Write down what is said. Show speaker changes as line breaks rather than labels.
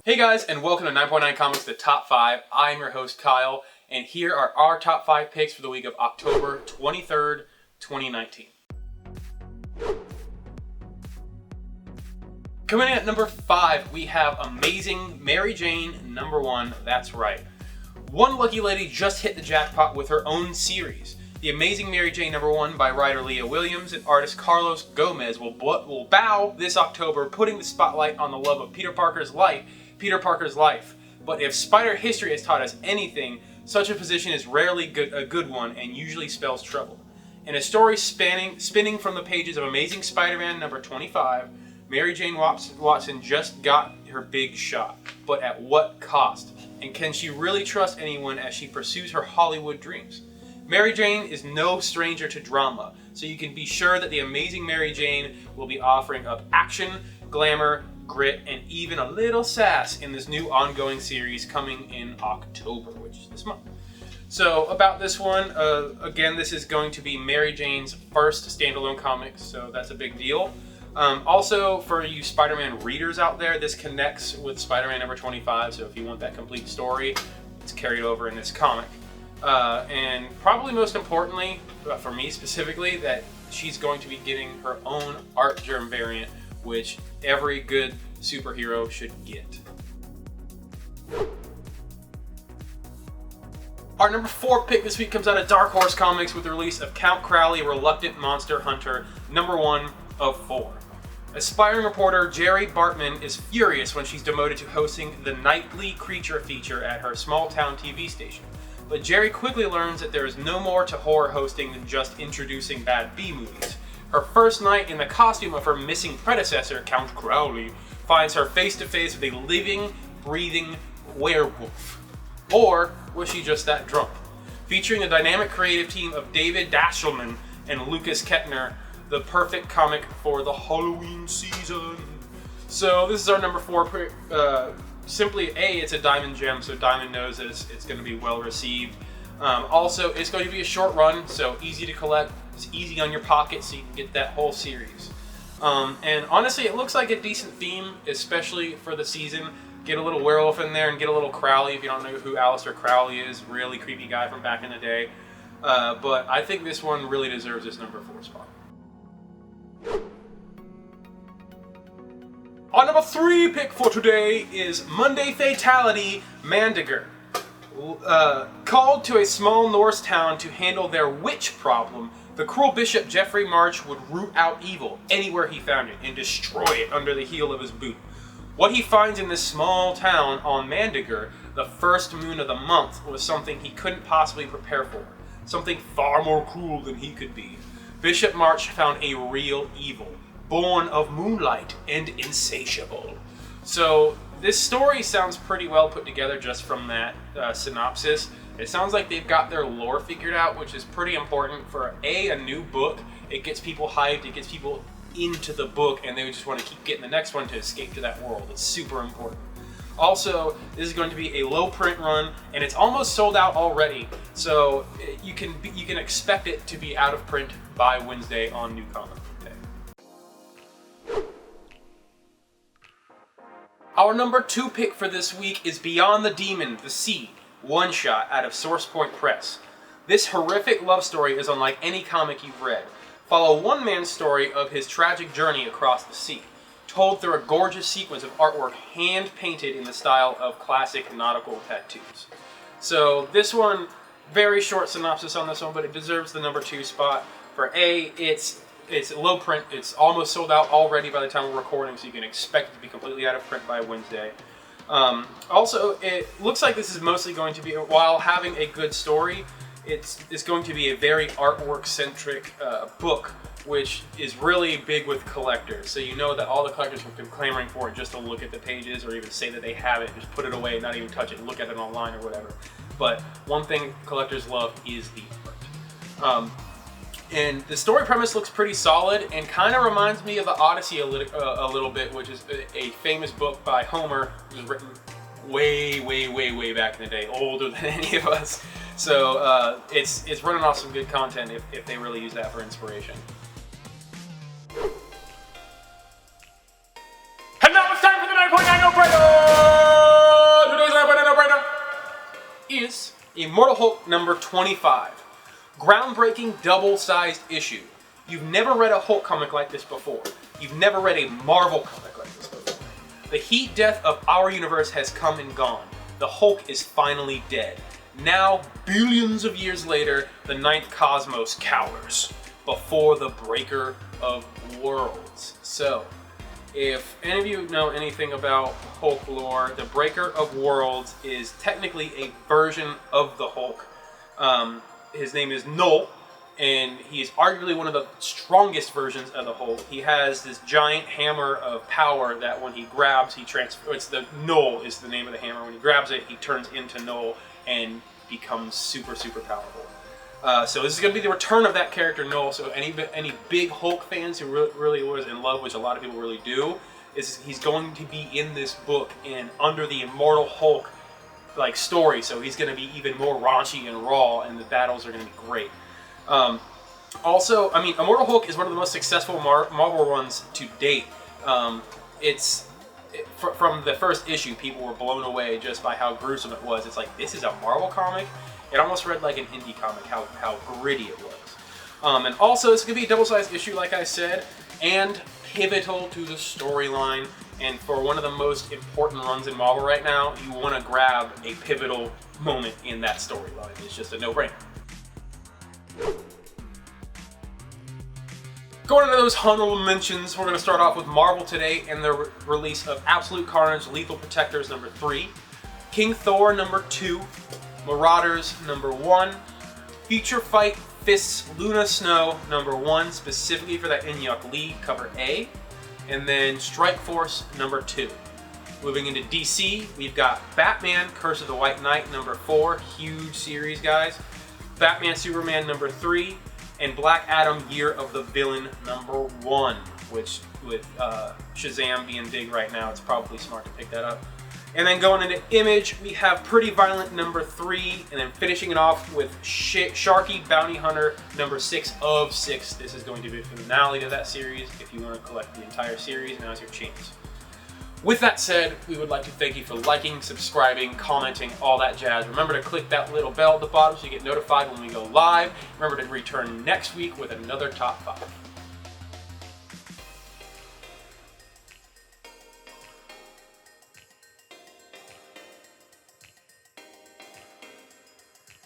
Hey guys, and welcome to 9.9 Comics, the Top 5. I'm your host, Kyle, and here are our top 5 picks for the week of October 23rd, 2019. Coming in at number 5, we have Amazing Mary Jane #1, that's right. One lucky lady just hit the jackpot with her own series. The Amazing Mary Jane #1 by writer Leah Williams and artist Carlos Gomez will bow this October, putting the spotlight on the love of Peter Parker's life. But if Spider history has taught us anything, such a position is rarely a good one and usually spells trouble. In a story spinning from the pages of Amazing Spider-Man #25, Mary Jane Watson just got her big shot. But at what cost? And can she really trust anyone as she pursues her Hollywood dreams? Mary Jane is no stranger to drama, so you can be sure that the Amazing Mary Jane will be offering up action, glamour, grit, and even a little sass in this new ongoing series coming in October, which is this month. So about this one, again, this is going to be Mary Jane's first standalone comic, so that's a big deal. Also, for you Spider-Man readers out there, this connects with Spider-Man #25, so if you want that complete story, it's carried over in this comic. And probably most importantly, for me specifically, that she's going to be getting her own art germ variant, which every good superhero should get. Our number 4 pick this week comes out of Dark Horse Comics with the release of Count Crowley, Reluctant Monster Hunter, #1 of 4. Aspiring reporter Jerry Bartman is furious when she's demoted to hosting the nightly creature feature at her small-town TV station. But Jerry quickly learns that there is no more to horror hosting than just introducing bad B-movies. Her first night in the costume of her missing predecessor, Count Crowley, finds her face-to-face with a living, breathing werewolf. Or was she just that drunk? Featuring the dynamic creative team of David Dashelman and Lucas Kettner, the perfect comic for the Halloween season. So this is our number 4 pick. Simply, it's a Diamond gem, so Diamond knows that it's going to be well received. Also, it's going to be a short run, so easy to collect. It's easy on your pocket, so you can get that whole series. And honestly, it looks like a decent theme, especially for the season. Get a little werewolf in there and get a little Crowley. If you don't know who Aleister Crowley is, really creepy guy from back in the day. But I think this one really deserves this number 4 spot. Our number 3 pick for today is Monday Fatality, Dagger. Called to a small Norse town to handle their witch problem, the cruel Bishop Jeffrey March would root out evil anywhere he found it and destroy it under the heel of his boot. What he finds in this small town on Dagger, the first moon of the month, was something he couldn't possibly prepare for. Something far more cruel than he could be. Bishop March found a real evil, born of moonlight and insatiable. So this story sounds pretty well put together just from that synopsis. It sounds like they've got their lore figured out, which is pretty important for a new book. It gets people hyped, it gets people into the book, and they just want to keep getting the next one to escape to that world. It's super important. Also, this is going to be a low print run, and it's almost sold out already. So you can expect it to be out of print by Wednesday on New Comic Day. Our number 2 pick for this week is Beyond the Demon, the Sea, one-shot out of Source Point Press. This horrific love story is unlike any comic you've read. Follow one man's story of his tragic journey across the sea, told through a gorgeous sequence of artwork hand-painted in the style of classic nautical tattoos. So this one, very short synopsis on this one, but it deserves the number 2 spot. For it's low print, it's almost sold out already by the time we're recording, so you can expect it to be completely out of print by Wednesday. Also, it looks like this is mostly going to be, while having a good story, it's going to be a very artwork-centric book, which is really big with collectors. So you know that all the collectors have been clamoring for it just to look at the pages or even say that they have it, just put it away, not even touch it, look at it online or whatever. But one thing collectors love is the art. And the story premise looks pretty solid and kind of reminds me of the Odyssey a little bit, which is a famous book by Homer, which was written way back in the day, older than any of us. So it's running off some good content if they really use that for inspiration. And now it's time for the 9.9 no-brainer! Immortal Hulk number 25. Groundbreaking double-sized issue. You've never read a Hulk comic like this before. You've never read a Marvel comic like this before. The heat death of our universe has come and gone. The Hulk is finally dead. Now, billions of years later, the ninth cosmos cowers before the breaker of worlds. So, if any of you know anything about Hulk lore, the breaker of worlds is technically a version of the Hulk. His name is Null, and he is arguably one of the strongest versions of the Hulk. He has this giant hammer of power that when he grabs, he transfers. It's the Null is the name of the hammer. When he grabs it, he turns into Null and becomes super, super powerful. So this is going to be the return of that character Null. So any big Hulk fans who really was in love, which a lot of people really do, is he's going to be in this book and under the Immortal Hulk like story. So he's going to be even more raunchy and raw, and the battles are going to be great. Also, I mean, Immortal Hulk is one of the most successful Marvel runs to date. From the first issue, people were blown away just by how gruesome it was. It's like, this is a Marvel comic? It almost read like an indie comic, how gritty it was. And also, it's going to be a double-sized issue, like I said, and pivotal to the storyline. And for one of the most important runs in Marvel right now, you want to grab a pivotal moment in that storyline. It's just a no-brainer. Going into those honorable mentions, we're going to start off with Marvel today and the release of Absolute Carnage Lethal Protectors number 3, King Thor number 2, Marauders number 1, Future Fight Fists Luna Snow number 1, specifically for that Inyuk League cover A, and then Strike Force number 2. Moving into DC, we've got Batman Curse of the White Knight number 4, huge series, guys, Batman Superman number 3, and Black Adam Year of the Villain number 1, which with Shazam being big right now, it's probably smart to pick that up. And then going into Image, we have Pretty Violent number 3, and then finishing it off with Sharky Bounty Hunter number 6 of 6. This is going to be the finale to that series. If you want to collect the entire series, now's your chance. With that said, we would like to thank you for liking, subscribing, commenting, all that jazz. Remember to click that little bell at the bottom so you get notified when we go live. Remember to return next week with another Top 5.